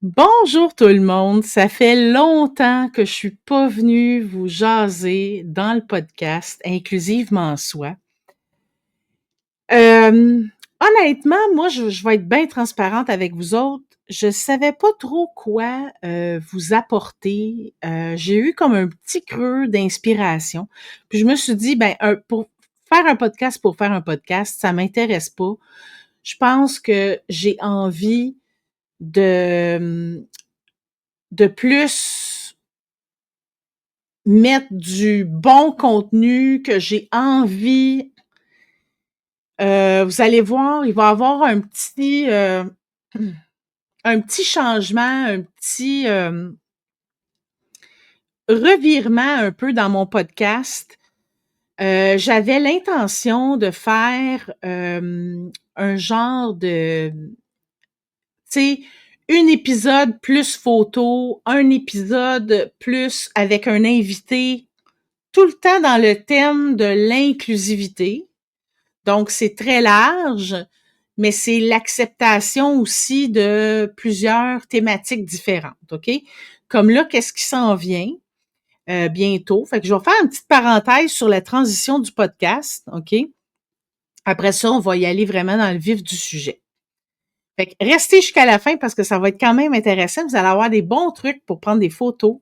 Bonjour tout le monde, ça fait longtemps que je suis pas venue vous jaser dans le podcast Inclusivement Soi. Honnêtement, moi, je vais être bien transparente avec vous autres. Je savais pas trop quoi vous apporter. J'ai eu comme un petit creux d'inspiration. Puis je me suis dit, pour faire un podcast, ça m'intéresse pas. Je pense que j'ai envie de, de plus mettre du bon contenu, que j'ai envie. Vous allez voir, il va y avoir un petit changement, un petit revirement un peu dans mon podcast. J'avais l'intention de faire un genre de, tu sais, un épisode plus photo, un épisode plus avec un invité, tout le temps dans le thème de l'inclusivité. Donc, c'est très large, mais c'est l'acceptation aussi de plusieurs thématiques différentes, OK? Comme là, qu'est-ce qui s'en vient bientôt? Fait que je vais faire une petite parenthèse sur la transition du podcast, OK? Après ça, on va y aller vraiment dans le vif du sujet. Fait que restez jusqu'à la fin parce que ça va être quand même intéressant. Vous allez avoir des bons trucs pour prendre des photos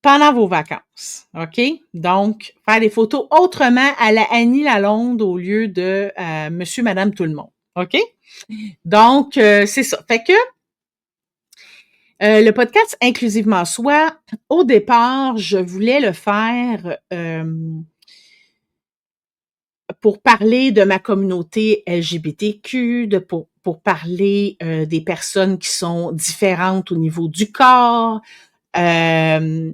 pendant vos vacances, OK? Donc, faire des photos autrement à la Annie Lalonde au lieu de monsieur, madame, tout le monde, OK? Donc, c'est ça. Fait que le podcast Inclusivement Soi, au départ, je voulais le faire pour parler de ma communauté LGBTQ, pour parler des personnes qui sont différentes au niveau du corps. Je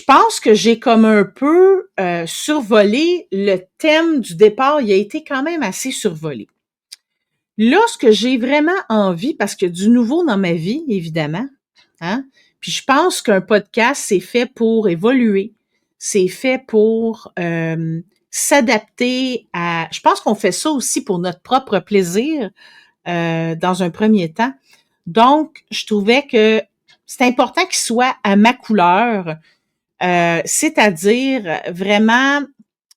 pense que j'ai comme un peu survolé le thème du départ. Il a été quand même assez survolé. Là, ce que j'ai vraiment envie, parce que du nouveau dans ma vie, évidemment, hein, puis je pense qu'un podcast, c'est fait pour évoluer, c'est fait pour s'adapter à... Je pense qu'on fait ça aussi pour notre propre plaisir dans un premier temps. Donc, je trouvais que c'est important qu'il soit à ma couleur, c'est-à-dire vraiment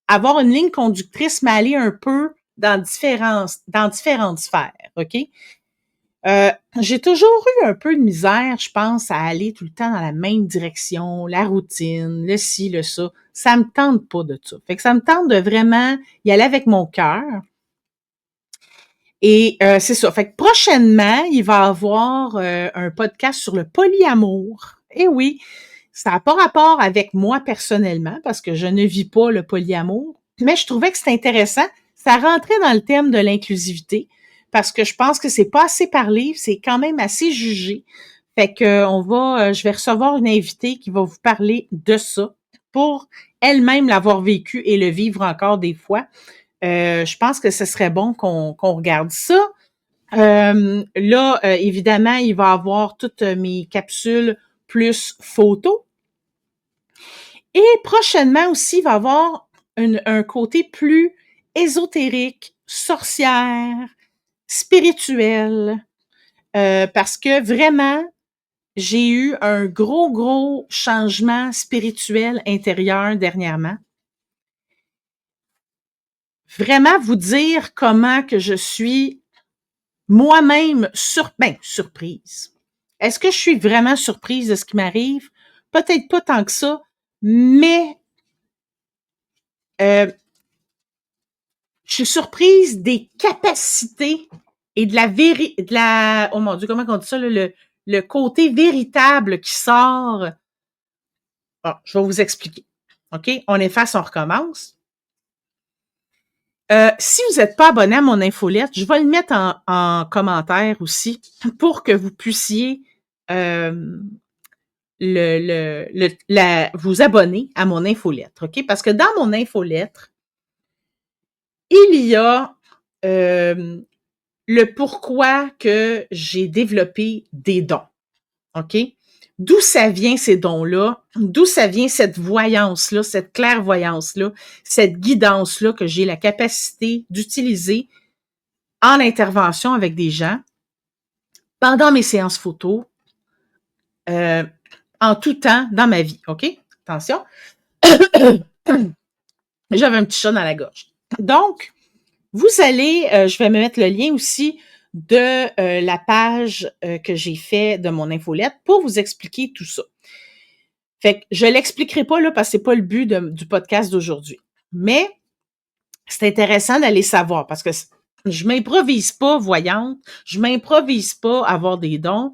avoir une ligne conductrice, mais aller un peu dans différentes sphères, OK? J'ai toujours eu un peu de misère, je pense, à aller tout le temps dans la même direction, la routine, le ci, le ça. Ça me tente pas de ça. Fait que ça me tente de vraiment y aller avec mon cœur. Et c'est ça. Fait que prochainement, il va y avoir un podcast sur le polyamour. Eh oui, ça n'a pas rapport avec moi personnellement, parce que je ne vis pas le polyamour, mais je trouvais que c'était intéressant. Ça rentrait dans le thème de l'inclusivité, parce que je pense que c'est pas assez parlé, c'est quand même assez jugé. Fait que je vais recevoir une invitée qui va vous parler de ça pour elle-même l'avoir vécu et le vivre encore des fois. Je pense que ce serait bon qu'on regarde ça. Là, évidemment, il va y avoir toutes mes capsules plus photos. Et prochainement aussi, il va y avoir un côté plus ésotérique, sorcière, spirituel, parce que vraiment, j'ai eu un gros changement spirituel intérieur dernièrement. Vraiment vous dire comment que je suis moi-même surprise. Est-ce que je suis vraiment surprise de ce qui m'arrive? Peut-être pas tant que ça, mais euh, je suis surprise des capacités et oh mon Dieu, comment on dit ça, là, le côté véritable qui sort. Bon, je vais vous expliquer. OK? On efface, on recommence. Si vous n'êtes pas abonné à mon infolette, je vais le mettre en commentaire aussi pour que vous puissiez vous abonner à mon infolettre, OK? Parce que dans mon infolettre, il y a le pourquoi que j'ai développé des dons, OK? D'où ça vient ces dons-là? D'où ça vient cette voyance-là, cette clairvoyance-là, cette guidance-là que j'ai la capacité d'utiliser en intervention avec des gens? pendant mes séances photo, en tout temps dans ma vie, OK? Attention. J'avais un petit chat dans la gorge. Donc, vous allez, je vais me mettre le lien aussi de la page que j'ai fait de mon infolette pour vous expliquer tout ça. Fait que je l'expliquerai pas là parce que c'est pas le but du podcast d'aujourd'hui. Mais c'est intéressant d'aller savoir parce que je m'improvise pas voyante, je m'improvise pas avoir des dons.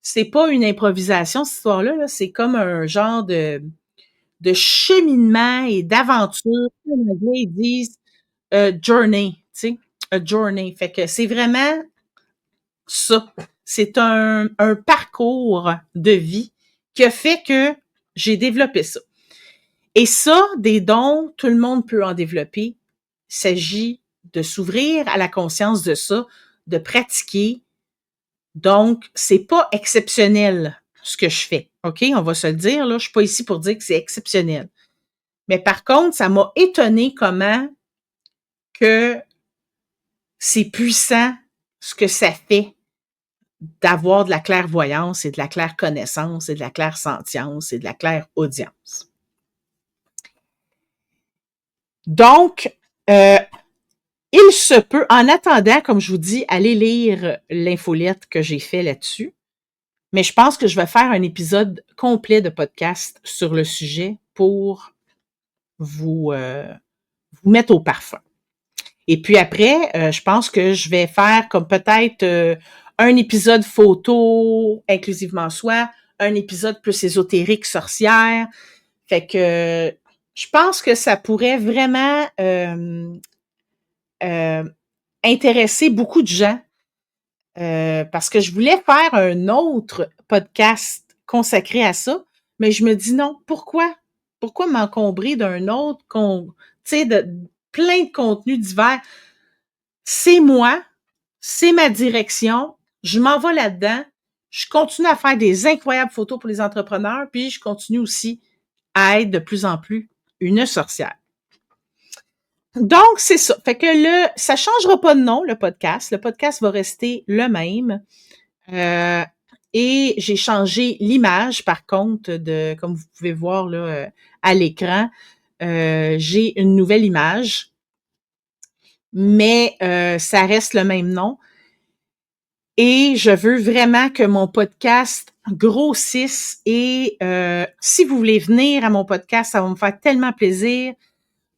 C'est pas une improvisation, cette histoire-là, là. C'est comme un genre de cheminement et d'aventure. En anglais, ils disent journey, tu sais, a journey. Fait que c'est vraiment ça. C'est un parcours de vie qui a fait que j'ai développé ça. Et ça, des dons, tout le monde peut en développer. Il s'agit de s'ouvrir à la conscience de ça, de pratiquer. Donc, c'est pas exceptionnel ce que je fais. OK? On va se le dire, là. Je suis pas ici pour dire que c'est exceptionnel. Mais par contre, ça m'a étonné comment que c'est puissant ce que ça fait d'avoir de la clairvoyance et de la clairconnaissance et de la clairsentience et de la clairaudience. Donc, il se peut, en attendant, comme je vous dis, aller lire l'infolette que j'ai fait là-dessus. Mais je pense que je vais faire un épisode complet de podcast sur le sujet pour vous, vous mettre au parfum. Et puis après, je pense que je vais faire comme peut-être un épisode photo, inclusivement soi, un épisode plus ésotérique, sorcière. Fait que je pense que ça pourrait vraiment intéresser beaucoup de gens parce que je voulais faire un autre podcast consacré à ça, mais je me dis non, pourquoi? Pourquoi m'encombrer d'un autre, tu sais, de plein de contenus divers? C'est moi, c'est ma direction, je m'en vais là-dedans, je continue à faire des incroyables photos pour les entrepreneurs, puis je continue aussi à être de plus en plus une sorcière. Donc, c'est ça. Fait que ça changera pas de nom, le podcast. Le podcast va rester le même. Et j'ai changé l'image, par contre, comme vous pouvez voir là à l'écran. J'ai une nouvelle image, mais ça reste le même nom. Et je veux vraiment que mon podcast grossisse. Et si vous voulez venir à mon podcast, ça va me faire tellement plaisir.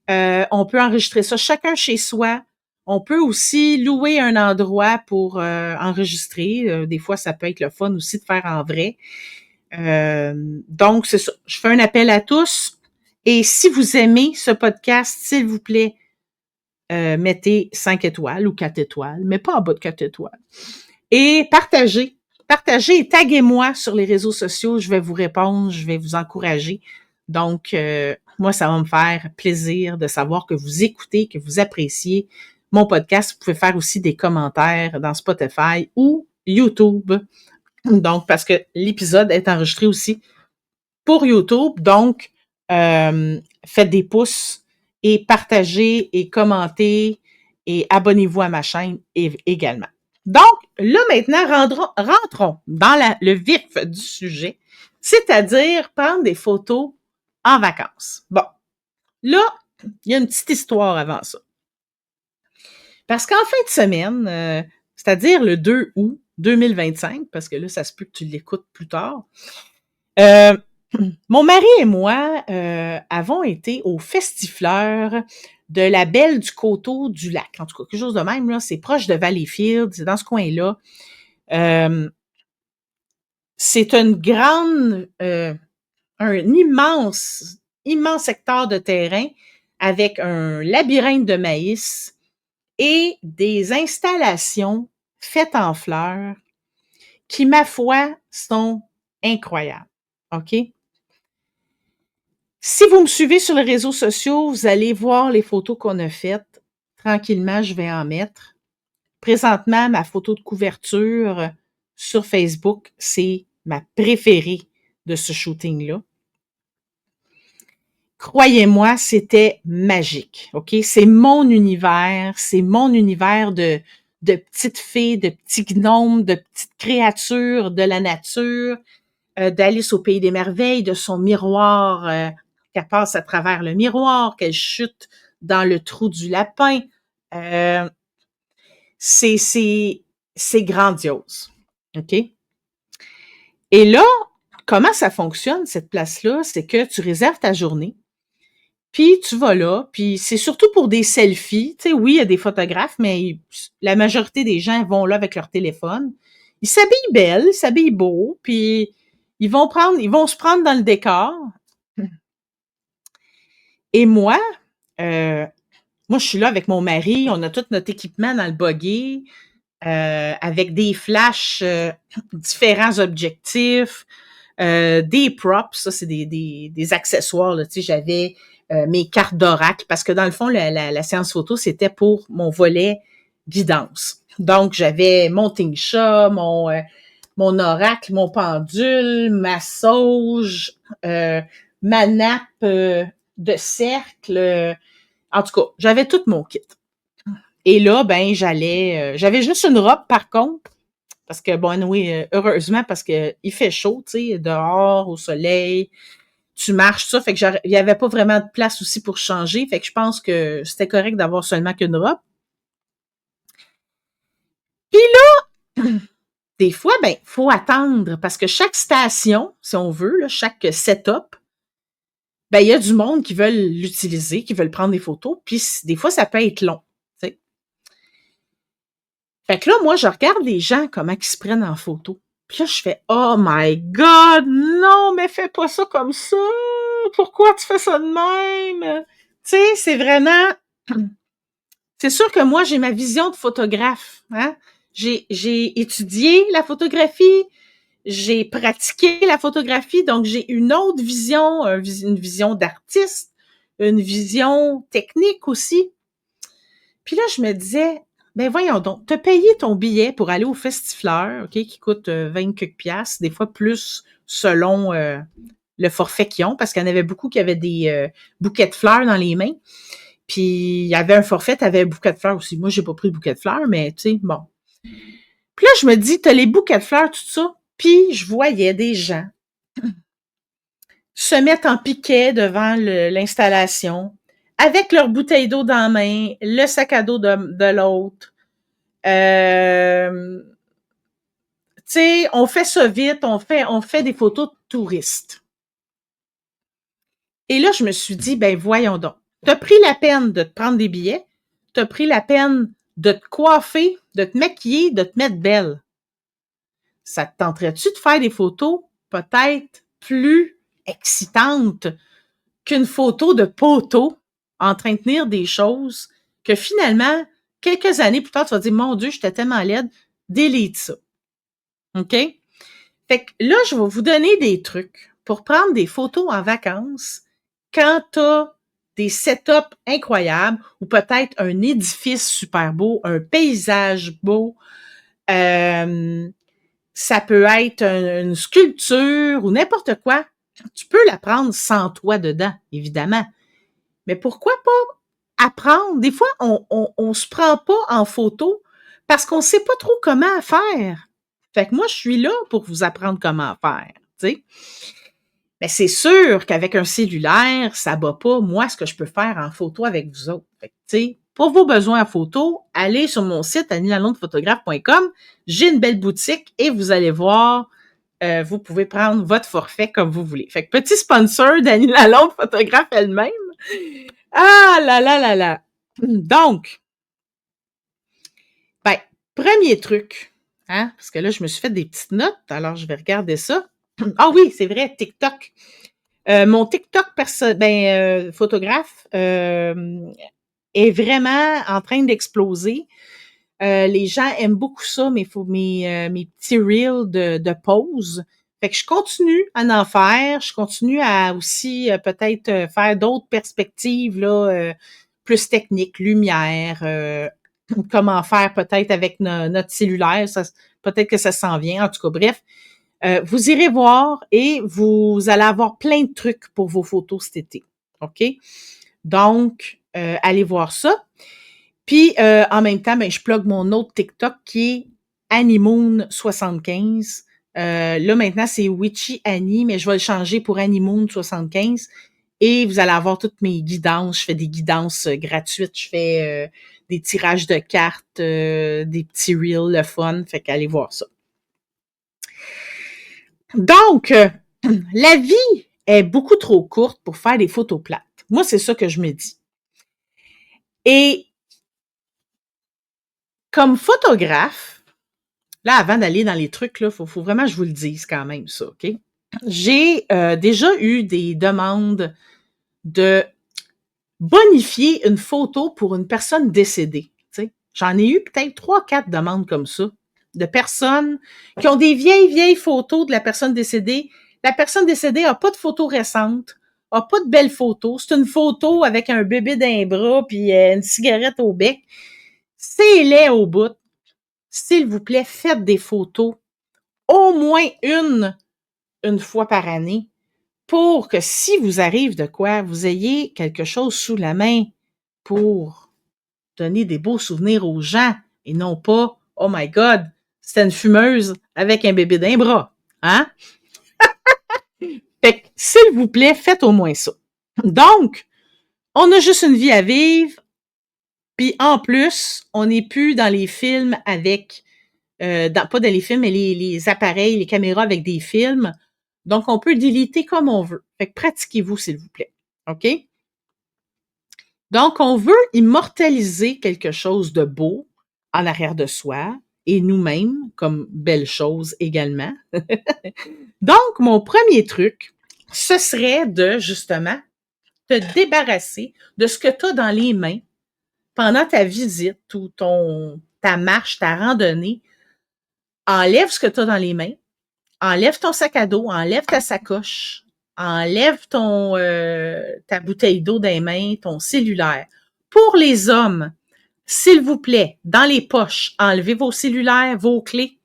On peut enregistrer ça chacun chez soi. On peut aussi louer un endroit pour enregistrer. Des fois, ça peut être le fun aussi de faire en vrai. Donc, c'est ça. Je fais un appel à tous. Et si vous aimez ce podcast, s'il vous plaît, mettez 5 étoiles ou 4 étoiles, mais pas en bas de 4 étoiles. Et partagez. Partagez et taguez-moi sur les réseaux sociaux. Je vais vous répondre, je vais vous encourager. Donc, moi, ça va me faire plaisir de savoir que vous écoutez, que vous appréciez mon podcast. Vous pouvez faire aussi des commentaires dans Spotify ou YouTube. Donc, parce que l'épisode est enregistré aussi pour YouTube. Donc, faites des pouces et partagez et commentez et abonnez-vous à ma chaîne également. Donc, là, maintenant, rentrons dans le vif du sujet, c'est-à-dire prendre des photos en vacances. Bon, là, il y a une petite histoire avant ça. Parce qu'en fin de semaine, c'est-à-dire le 2 août 2025, parce que là, ça se peut que tu l'écoutes plus tard, mon mari et moi avons été au Festifleur de la Belle du Coteau du Lac. En tout cas, quelque chose de même, là, c'est proche de Valleyfield, c'est dans ce coin-là. C'est une grande, un immense hectare de terrain avec un labyrinthe de maïs et des installations faites en fleurs qui, ma foi, sont incroyables. OK? Si vous me suivez sur les réseaux sociaux, vous allez voir les photos qu'on a faites. Tranquillement, je vais en mettre. Présentement, ma photo de couverture sur Facebook, c'est ma préférée de ce shooting-là. Croyez-moi, c'était magique, OK? C'est mon univers de de petites fées, de petits gnomes, de petites créatures de la nature, d'Alice au pays des merveilles, de son miroir, qu'elle passe à travers le miroir, qu'elle chute dans le trou du lapin. Euh, c'est, c'est, c'est grandiose. OK? Et là, comment ça fonctionne, cette place-là? C'est que tu réserves ta journée, puis tu vas là, puis c'est surtout pour des selfies. Tu sais, oui, il y a des photographes, mais la majorité des gens vont là avec leur téléphone. Ils s'habillent belle, ils s'habillent beau, puis ils vont se prendre dans le décor. Et moi, je suis là avec mon mari, on a tout notre équipement dans le buggy, avec des flashs, différents objectifs, des props, ça c'est des accessoires, là, tu sais, j'avais mes cartes d'oracle, parce que dans le fond, la séance photo, c'était pour mon volet guidance. Donc, j'avais mon Tingsha, mon oracle, mon pendule, ma sauge, ma nappe de cercle. En tout cas, j'avais tout mon kit. Et là, ben, j'avais juste une robe, par contre, parce que, bon, oui, heureusement, parce que il fait chaud, tu sais, dehors, au soleil, tu marches, ça, fait que il y avait pas vraiment de place aussi pour changer, fait que je pense que c'était correct d'avoir seulement qu'une robe. Puis là, des fois, ben, faut attendre, parce que chaque station, si on veut, là, chaque setup, ben, il y a du monde qui veulent l'utiliser, qui veulent prendre des photos, puis des fois, ça peut être long, tu sais. Fait que là, moi, je regarde les gens, comment ils se prennent en photo. Puis là, je fais « Oh my God! Non, mais fais pas ça comme ça! Pourquoi tu fais ça de même? » Tu sais, c'est vraiment... C'est sûr que moi, j'ai ma vision de photographe. Hein? J'ai étudié la photographie, j'ai pratiqué la photographie, donc j'ai une autre vision, une vision d'artiste, une vision technique aussi. Puis là, je me disais, ben voyons donc, t'as payé ton billet pour aller au Festifleur, OK, qui coûte 20 quelques piastres, des fois plus selon le forfait qu'ils ont, parce qu'il y en avait beaucoup qui avaient des bouquets de fleurs dans les mains. Puis il y avait un forfait, t'avais un bouquet de fleurs aussi. Moi, j'ai pas pris de bouquet de fleurs, mais tu sais, bon. Puis là, je me dis, t'as les bouquets de fleurs, tout ça. Puis je voyais des gens se mettre en piquet devant l'installation, avec leur bouteille d'eau dans la main, le sac à dos de l'autre. Tu sais, on fait ça vite, on fait des photos de touristes. Et là, je me suis dit, ben voyons donc. T'as pris la peine de te prendre des billets, t'as pris la peine de te coiffer, de te maquiller, de te mettre belle. Ça te tenterait-tu de faire des photos peut-être plus excitantes qu'une photo de poteau en train de tenir des choses que finalement, quelques années plus tard, tu vas dire, mon Dieu, j'étais tellement laide, délite ça. OK? Fait que là, je vais vous donner des trucs pour prendre des photos en vacances quand t'as des setups incroyables ou peut-être un édifice super beau, un paysage beau. Ça peut être une sculpture ou n'importe quoi. Tu peux la prendre sans toi dedans, évidemment. Mais pourquoi pas apprendre? Des fois, on se prend pas en photo parce qu'on sait pas trop comment faire. Fait que moi, je suis là pour vous apprendre comment faire, tu sais. Mais c'est sûr qu'avec un cellulaire, ça bat pas, moi, ce que je peux faire en photo avec vous autres. Fait que, tu sais, pour vos besoins en photo, allez sur mon site annielalondephotographe.com. J'ai une belle boutique et vous allez voir, vous pouvez prendre votre forfait comme vous voulez. Fait que petit sponsor d'Annie Lalonde, photographe elle-même. Ah là là là là. Donc, ben, premier truc, hein, parce que là, je me suis fait des petites notes, alors je vais regarder ça. Ah oui, c'est vrai, TikTok. Mon TikTok photographe est vraiment en train d'exploser. Les gens aiment beaucoup ça, mes petits reels de pause. Fait que je continue à en faire. Je continue à aussi peut-être faire d'autres perspectives là, plus techniques, lumière, comment faire peut-être avec notre cellulaire. Peut-être que ça s'en vient. En tout cas, bref. Vous irez voir et vous allez avoir plein de trucs pour vos photos cet été. OK? Donc, allez voir ça. Puis, en même temps, ben, je plug mon autre TikTok qui est Animoon75. Là, maintenant, c'est Witchy Annie, mais je vais le changer pour Animoon75. Et vous allez avoir toutes mes guidances. Je fais des guidances gratuites. Je fais des tirages de cartes, des petits reels, le fun. Fait qu'allez voir ça. Donc, la vie est beaucoup trop courte pour faire des photos plates. Moi, c'est ça que je me dis. Et comme photographe, là, avant d'aller dans les trucs, là, faut vraiment que je vous le dise quand même, ça, OK? J'ai déjà eu des demandes de bonifier une photo pour une personne décédée. T'sais. J'en ai eu peut-être 3-4 demandes comme ça, de personnes qui ont des vieilles photos de la personne décédée. La personne décédée n'a pas de photo récente, n'a pas de belles photos. C'est une photo avec un bébé d'un bras puis une cigarette au bec. C'est laid au bout. S'il vous plaît, faites des photos, au moins une fois par année, pour que si vous arrive de quoi, vous ayez quelque chose sous la main pour donner des beaux souvenirs aux gens et non pas « Oh my God, c'était une fumeuse avec un bébé d'un bras. » Hein? Fait que, s'il vous plaît, faites au moins ça. Donc, on a juste une vie à vivre, puis en plus, on n'est plus dans les films avec, pas dans les films, mais les appareils, les caméras avec des films. Donc, on peut déliter comme on veut. Fait que pratiquez-vous, s'il vous plaît. OK? Donc, on veut immortaliser quelque chose de beau en arrière de soi et nous-mêmes comme belle chose également. Donc, mon premier truc, ce serait de, justement, te débarrasser de ce que tu as dans les mains pendant ta visite ou ta marche, ta randonnée. Enlève ce que tu as dans les mains, enlève ton sac à dos, enlève ta sacoche, enlève ta bouteille d'eau des mains, ton cellulaire. Pour les hommes, s'il vous plaît, dans les poches, enlevez vos cellulaires, vos clés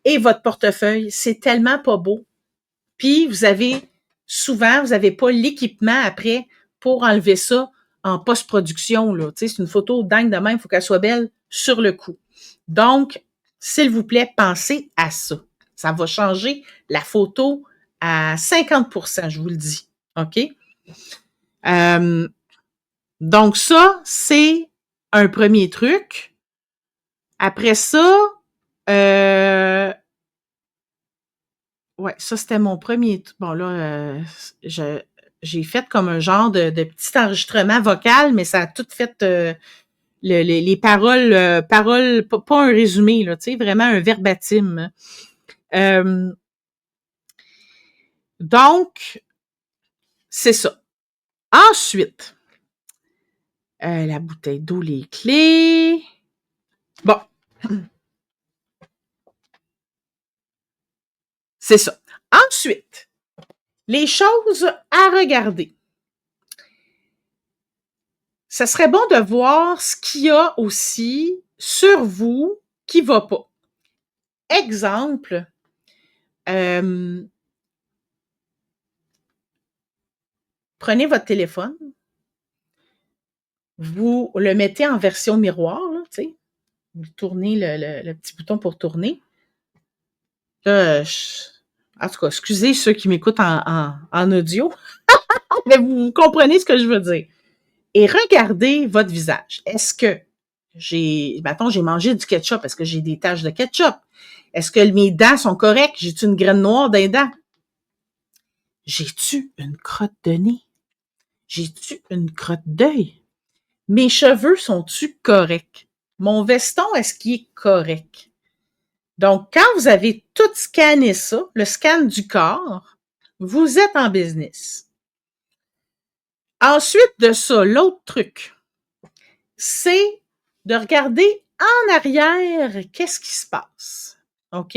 et votre portefeuille. C'est tellement pas beau. Puis, vous n'avez pas l'équipement après pour enlever ça en post-production, là. Tu sais, c'est une photo dingue de même, il faut qu'elle soit belle sur le coup. Donc, s'il vous plaît, pensez à ça. Ça va changer la photo à 50%, je vous le dis. OK? Donc, ça, c'est un premier truc. Après ça, ouais, ça, c'était mon premier. Bon, là, j'ai fait comme un genre de petit enregistrement vocal, mais ça a tout fait les paroles, pas un résumé, là, tu sais, vraiment un verbatim. Donc, c'est ça. Ensuite, la bouteille d'eau, les clés. Bon. C'est ça. Ensuite, les choses à regarder. Ça serait bon de voir ce qu'il y a aussi sur vous qui va pas. Exemple, prenez votre téléphone, vous le mettez en version miroir, là, tu sais, vous tournez le petit bouton pour tourner. Là, en tout cas, excusez ceux qui m'écoutent en audio, mais vous comprenez ce que je veux dire. Et regardez votre visage. Est-ce que j'ai mangé du ketchup? Est-ce que j'ai des taches de ketchup? Est-ce que mes dents sont correctes? J'ai-tu une graine noire dans les dents? J'ai-tu une crotte de nez? J'ai-tu une crotte d'œil? Mes cheveux sont-tu corrects? Mon veston, est-ce qu'il est correct? Donc, quand vous avez tout scanné ça, le scan du corps, vous êtes en business. Ensuite de ça, l'autre truc, c'est de regarder en arrière qu'est-ce qui se passe. OK?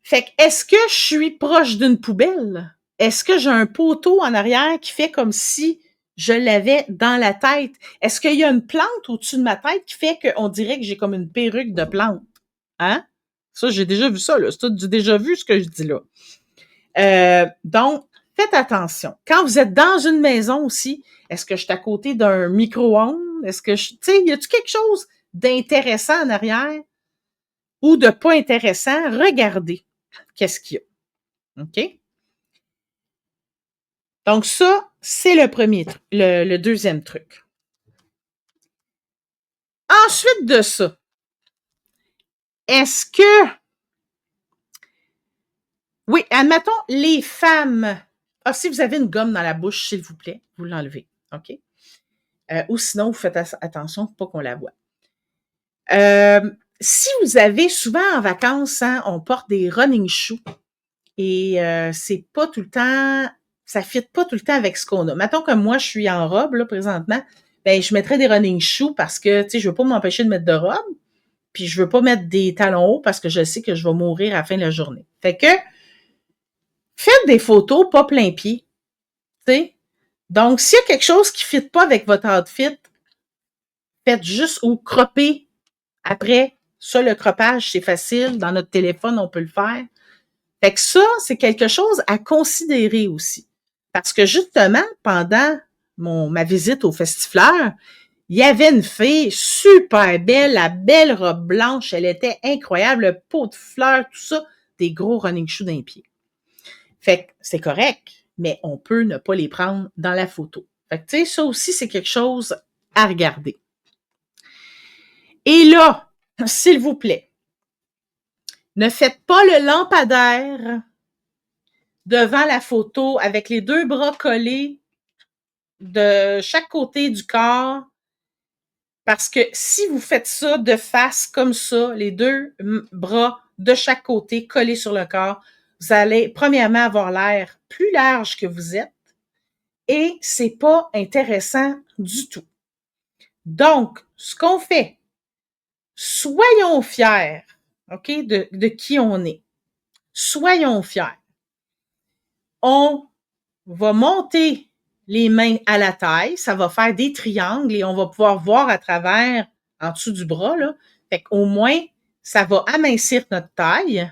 Fait que, est-ce que je suis proche d'une poubelle? Est-ce que j'ai un poteau en arrière qui fait comme si je l'avais dans la tête? Est-ce qu'il y a une plante au-dessus de ma tête qui fait qu'on dirait que j'ai comme une perruque de plante? Hein? Ça, j'ai déjà vu ça, là. C'est tout du déjà vu, ce que je dis là. Donc, faites attention. Quand vous êtes dans une maison aussi, est-ce que je suis à côté d'un micro-ondes? Est-ce que tu sais, y a-tu quelque chose d'intéressant en arrière ou de pas intéressant? Regardez qu'est-ce qu'il y a. OK? Donc ça, c'est le premier truc, le deuxième truc. Ensuite de ça, est-ce que, oui, admettons, les femmes, si vous avez une gomme dans la bouche, s'il vous plaît, vous l'enlevez, OK? Ou sinon, vous faites attention pour pas qu'on la voie. Si vous avez souvent en vacances, hein, on porte des running shoes et c'est pas tout le temps, ça fit pas tout le temps avec ce qu'on a. Mettons que moi, je suis en robe, là, présentement, ben, je mettrais des running shoes parce que, tu sais, je veux pas m'empêcher de mettre de robe, puis je veux pas mettre des talons hauts parce que je sais que je vais mourir à la fin de la journée. Fait que, faites des photos pas plein pied, tu sais. Donc, s'il y a quelque chose qui fit pas avec votre outfit, faites juste ou croppez après. Ça, le croppage, c'est facile. Dans notre téléphone, on peut le faire. Fait que ça, c'est quelque chose à considérer aussi. Parce que justement, pendant ma visite au Festifleur, il y avait une fille super belle, la belle robe blanche, elle était incroyable, le pot de fleurs, tout ça, des gros running shoes d'un pied. Fait que c'est correct, mais on peut ne pas les prendre dans la photo. Fait que tu sais, ça aussi, c'est quelque chose à regarder. Et là, s'il vous plaît, ne faites pas le lampadaire devant la photo avec les deux bras collés de chaque côté du corps. Parce que si vous faites ça de face comme ça, les deux bras de chaque côté collés sur le corps, vous allez premièrement avoir l'air plus large que vous êtes et c'est pas intéressant du tout. Donc, ce qu'on fait, soyons fiers, OK, de qui on est. Soyons fiers. On va monter les mains à la taille, ça va faire des triangles et on va pouvoir voir à travers, en dessous du bras, là. Fait qu'au moins, ça va amincir notre taille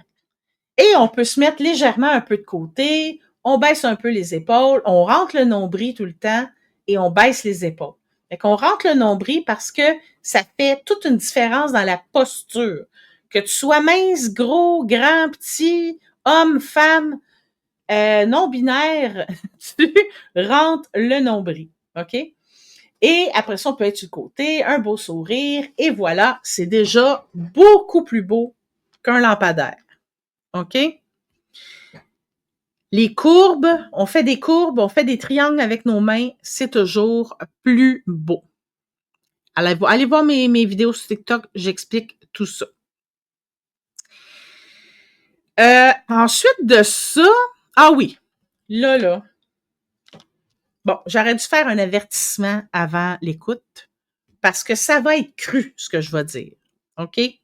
et on peut se mettre légèrement un peu de côté, on baisse un peu les épaules, on rentre le nombril tout le temps et on baisse les épaules. Fait qu'on rentre le nombril parce que ça fait toute une différence dans la posture. Que tu sois mince, gros, grand, petit, homme, femme, non-binaire, tu rentres le nombril, OK? Et après ça, on peut être sur le côté, un beau sourire, et voilà, c'est déjà beaucoup plus beau qu'un lampadaire, OK? Les courbes, on fait des courbes, on fait des triangles avec nos mains, c'est toujours plus beau. Allez voir mes vidéos sur TikTok, j'explique tout ça. Ensuite de ça, ah oui, là, bon, j'aurais dû faire un avertissement avant l'écoute parce que ça va être cru, ce que je vais dire. OK? Et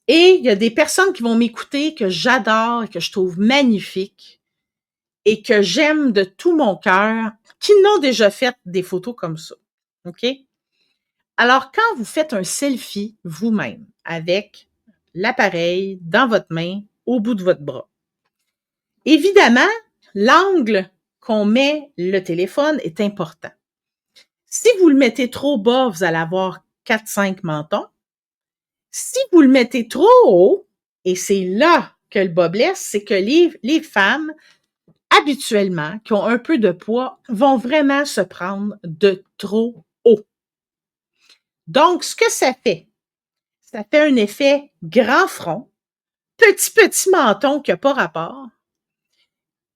il y a des personnes qui vont m'écouter que j'adore et que je trouve magnifiques et que j'aime de tout mon cœur, qui n'ont déjà fait des photos comme ça. OK? Alors, quand vous faites un selfie vous-même avec l'appareil dans votre main, au bout de votre bras, évidemment, l'angle qu'on met le téléphone est important. Si vous le mettez trop bas, vous allez avoir 4-5 mentons. Si vous le mettez trop haut, et c'est là que le bas blesse, c'est que les femmes, habituellement, qui ont un peu de poids, vont vraiment se prendre de trop haut. Donc, ce que ça fait un effet grand front, petit menton qui n'a pas rapport,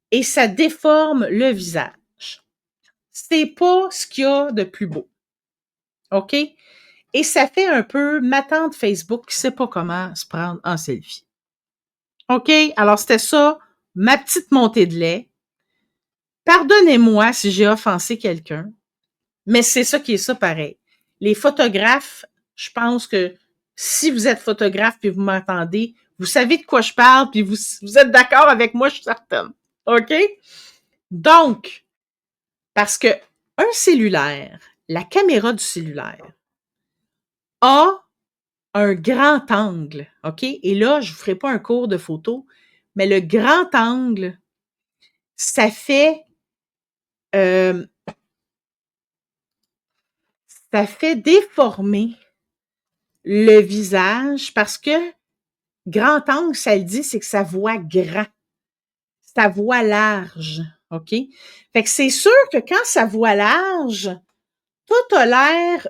et ça déforme le visage. C'est pas ce qu'il y a de plus beau. OK? Et ça fait un peu ma tante Facebook qui sait pas comment se prendre en selfie. OK? Alors, c'était ça, ma petite montée de lait. Pardonnez-moi si j'ai offensé quelqu'un, mais c'est ça qui est ça pareil. Les photographes, je pense que si vous êtes photographe puis vous m'entendez, vous savez de quoi je parle puis vous êtes d'accord avec moi, je suis certaine. OK? Donc, parce que un cellulaire, la caméra du cellulaire, a un grand angle, OK? Et là, je vous ferai pas un cours de photo, mais le grand angle, ça fait, ça fait déformer le visage parce que grand angle, ça le dit, c'est que ça voit grand, ça voit large, OK? Fait que c'est sûr que quand ça voit large, tout a l'air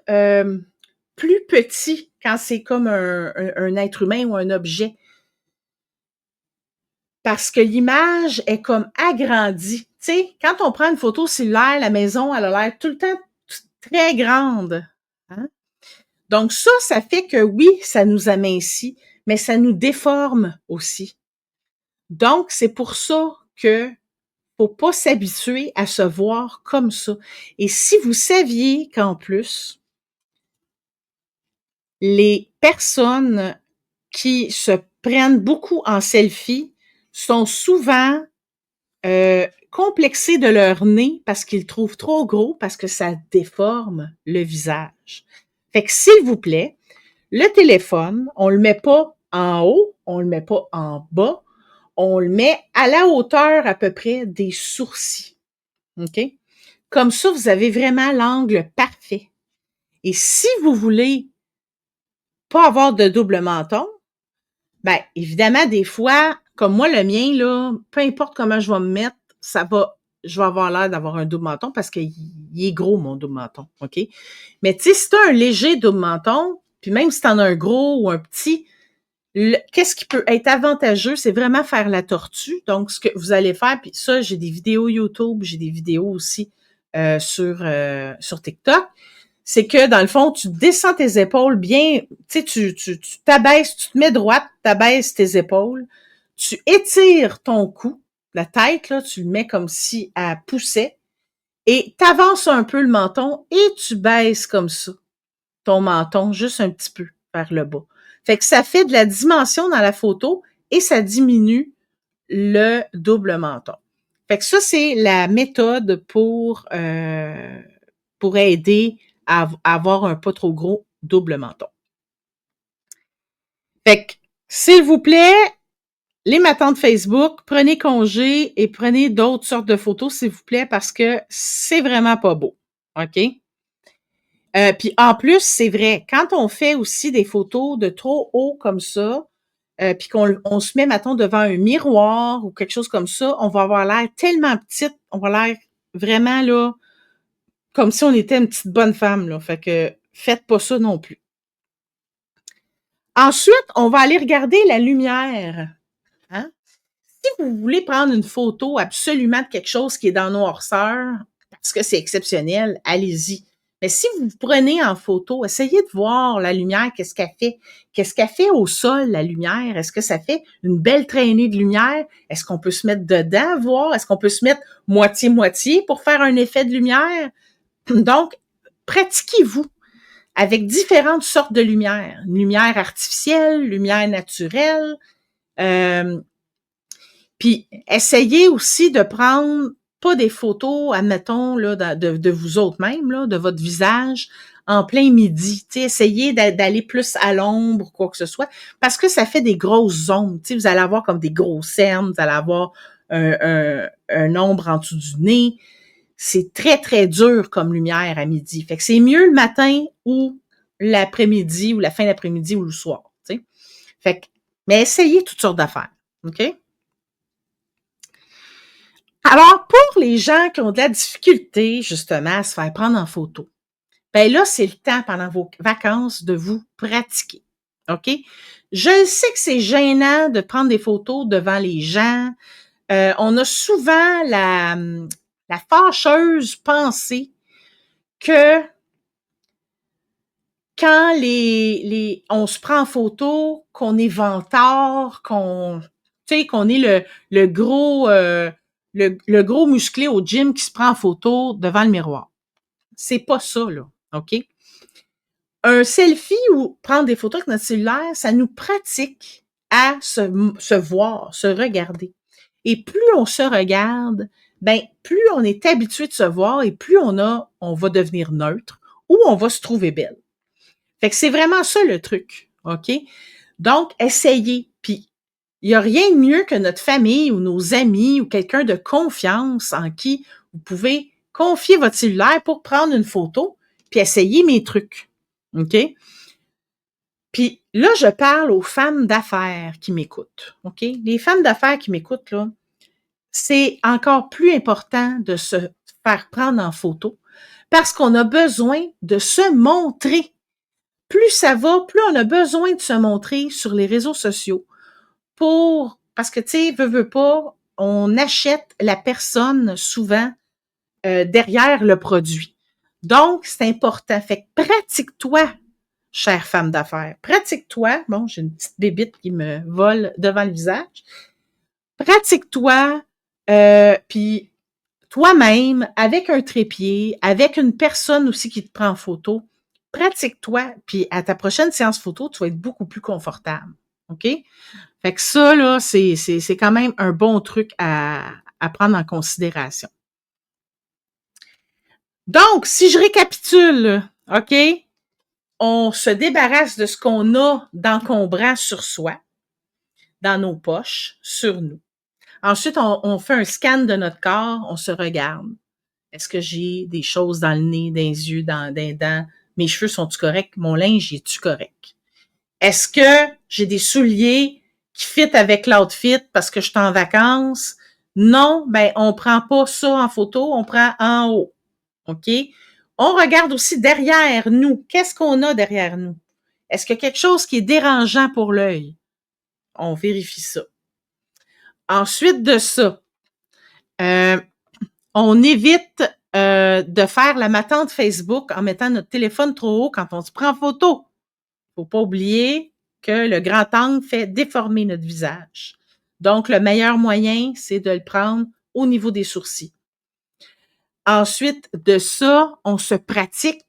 plus petit quand c'est comme un être humain ou un objet. Parce que l'image est comme agrandie. Tu sais, quand on prend une photo cellulaire, la maison, elle a l'air tout le temps très grande. Hein? Donc ça fait que oui, ça nous amincit, mais ça nous déforme aussi. Donc, c'est pour ça que faut pas s'habituer à se voir comme ça. Et si vous saviez qu'en plus, les personnes qui se prennent beaucoup en selfie sont souvent complexés de leur nez parce qu'ils le trouvent trop gros parce que ça déforme le visage. Fait que s'il vous plaît, le téléphone, on le met pas en haut, on le met pas en bas, on le met à la hauteur à peu près des sourcils. OK? Comme ça, vous avez vraiment l'angle parfait. Et si vous voulez pas avoir de double menton, ben, évidemment, des fois, comme moi, le mien, là, peu importe comment je vais me mettre, je vais avoir l'air d'avoir un double menton parce qu'il est gros, mon double menton, OK? Mais tu sais, si t'as un léger double menton, puis même si t'en as un gros ou un petit, qu'est-ce qui peut être avantageux, c'est vraiment faire la tortue. Donc, ce que vous allez faire, puis ça, j'ai des vidéos YouTube, j'ai des vidéos aussi sur TikTok, c'est que dans le fond, tu descends tes épaules bien, tu sais, tu t'abaisses, tu te mets droite, t'abaisses tes épaules, tu étires ton cou, la tête, là, tu le mets comme si elle poussait, et t'avances un peu le menton et tu baisses comme ça ton menton juste un petit peu vers le bas. Fait que ça fait de la dimension dans la photo et ça diminue le double menton. Fait que ça, c'est la méthode pour aider à avoir un pas trop gros double menton. Fait que, s'il vous plaît, les matins de Facebook, prenez congé et prenez d'autres sortes de photos, s'il vous plaît, parce que c'est vraiment pas beau. OK? Puis en plus, c'est vrai, quand on fait aussi des photos de trop haut comme ça, puis qu'on se met, mettons, devant un miroir ou quelque chose comme ça, on va avoir l'air tellement petite, on va l'air vraiment, là, comme si on était une petite bonne femme, là. Fait que faites pas ça non plus. Ensuite, on va aller regarder la lumière. Hein? Si vous voulez prendre une photo absolument de quelque chose qui est dans noirceur, parce que c'est exceptionnel, allez-y. Mais si vous prenez en photo, essayez de voir la lumière, qu'est-ce qu'elle fait. Qu'est-ce qu'elle fait au sol, la lumière? Est-ce que ça fait une belle traînée de lumière? Est-ce qu'on peut se mettre dedans, voir? Est-ce qu'on peut se mettre moitié-moitié pour faire un effet de lumière? Donc, pratiquez-vous avec différentes sortes de lumière. Lumière artificielle, lumière naturelle. Puis, essayez aussi de prendre pas des photos, admettons, là, de vous autres même, là, de votre visage en plein midi. Tu sais, essayez d'aller plus à l'ombre ou quoi que ce soit, parce que ça fait des grosses ombres. Tu sais, vous allez avoir comme des gros cernes, vous allez avoir un ombre en dessous du nez. C'est très, très dur comme lumière à midi. Fait que c'est mieux le matin ou l'après-midi ou la fin d'après-midi ou le soir. Tu sais. Fait que, mais essayez toutes sortes d'affaires. OK? Alors, pour les gens qui ont de la difficulté, justement, à se faire prendre en photo, ben là, c'est le temps pendant vos vacances de vous pratiquer. OK? Je sais que c'est gênant de prendre des photos devant les gens. On a souvent la fâcheuse pensée que quand on se prend en photo, qu'on est vantard, tu sais, qu'on est le gros, le gros musclé au gym qui se prend en photo devant le miroir. C'est pas ça, là. OK? Un selfie ou prendre des photos avec notre cellulaire, ça nous pratique à se voir, se regarder. Et plus on se regarde, ben, plus on est habitué de se voir et plus on va devenir neutre ou on va se trouver belle. Fait que c'est vraiment ça le truc, OK? Donc, essayez. Puis, il n'y a rien de mieux que notre famille ou nos amis ou quelqu'un de confiance en qui vous pouvez confier votre cellulaire pour prendre une photo, puis essayer mes trucs. OK? Puis là, je parle aux femmes d'affaires qui m'écoutent. OK? Les femmes d'affaires qui m'écoutent, là, c'est encore plus important de se faire prendre en photo parce qu'on a besoin de se montrer. Plus ça va, plus on a besoin de se montrer sur les réseaux sociaux parce que, tu sais, veut pas, on achète la personne souvent derrière le produit. Donc, c'est important. Fait que pratique-toi, chère femme d'affaires. Pratique-toi. Bon, j'ai une petite bébite qui me vole devant le visage. Pratique-toi, puis toi-même, avec un trépied, avec une personne aussi qui te prend en photo, pratique-toi, puis à ta prochaine séance photo, tu vas être beaucoup plus confortable. OK? Fait que ça, là, c'est quand même un bon truc à prendre en considération. Donc, si je récapitule, OK? On se débarrasse de ce qu'on a d'encombrant sur soi, dans nos poches, sur nous. Ensuite, on fait un scan de notre corps, on se regarde. Est-ce que j'ai des choses dans le nez, dans les yeux, dans les dents? Mes cheveux sont-ils corrects? Mon linge, est-tu correct? Est-ce que j'ai des souliers qui fit avec l'outfit parce que je suis en vacances? Non, ben on prend pas ça en photo, on prend en haut. OK? On regarde aussi derrière nous. Qu'est-ce qu'on a derrière nous? Est-ce qu'il y a quelque chose qui est dérangeant pour l'œil? On vérifie ça. Ensuite de ça, on évite de faire la matante Facebook en mettant notre téléphone trop haut quand on se prend en photo. Faut pas oublier que le grand angle fait déformer notre visage. Donc, le meilleur moyen, c'est de le prendre au niveau des sourcils. Ensuite de ça, on se pratique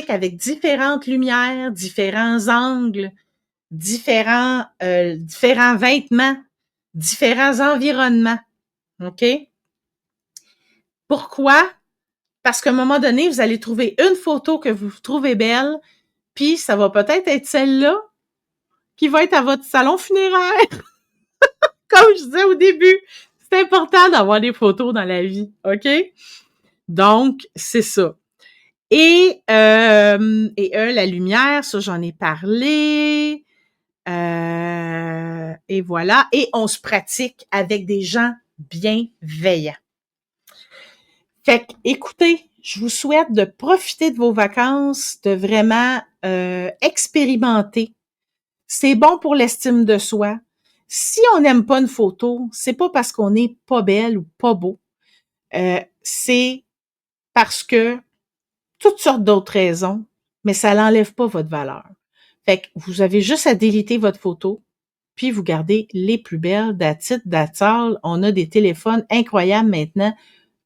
avec différentes lumières, différents angles, différents vêtements, différents environnements. OK? Pourquoi? Parce qu'à un moment donné, vous allez trouver une photo que vous trouvez belle, puis ça va peut-être être celle-là qui va être à votre salon funéraire. Comme je disais au début, c'est important d'avoir des photos dans la vie, OK? Donc, c'est ça. Et la lumière, ça, j'en ai parlé. Et voilà. Et on se pratique avec des gens bienveillants. Fait que, écoutez, je vous souhaite de profiter de vos vacances, de vraiment expérimenter. C'est bon pour l'estime de soi. Si on n'aime pas une photo, c'est pas parce qu'on n'est pas belle ou pas beau. C'est parce que toutes sortes d'autres raisons, mais ça n'enlève pas votre valeur. Fait que vous avez juste à déliter votre photo, puis vous gardez les plus belles, that's it, that's all. On a des téléphones incroyables maintenant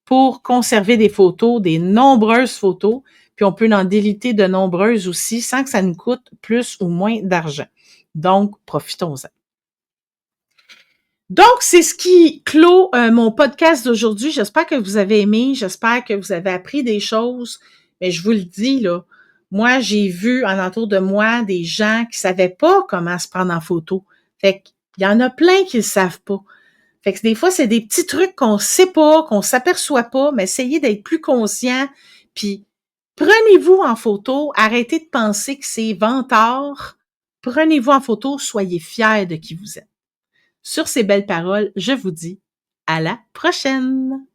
pour conserver des photos, des nombreuses photos, puis on peut en déliter de nombreuses aussi sans que ça nous coûte plus ou moins d'argent. Donc, profitons-en. Donc, c'est ce qui clôt mon podcast d'aujourd'hui. J'espère que vous avez aimé, j'espère que vous avez appris des choses, mais je vous le dis, là, moi, j'ai vu en entour de moi des gens qui savaient pas comment se prendre en photo. Fait qu'il y en a plein qui le savent pas. Fait que des fois, c'est des petits trucs qu'on sait pas, qu'on s'aperçoit pas, mais essayez d'être plus conscient, puis prenez-vous en photo, arrêtez de penser que c'est vantard. Prenez-vous en photo, soyez fiers de qui vous êtes. Sur ces belles paroles, je vous dis à la prochaine!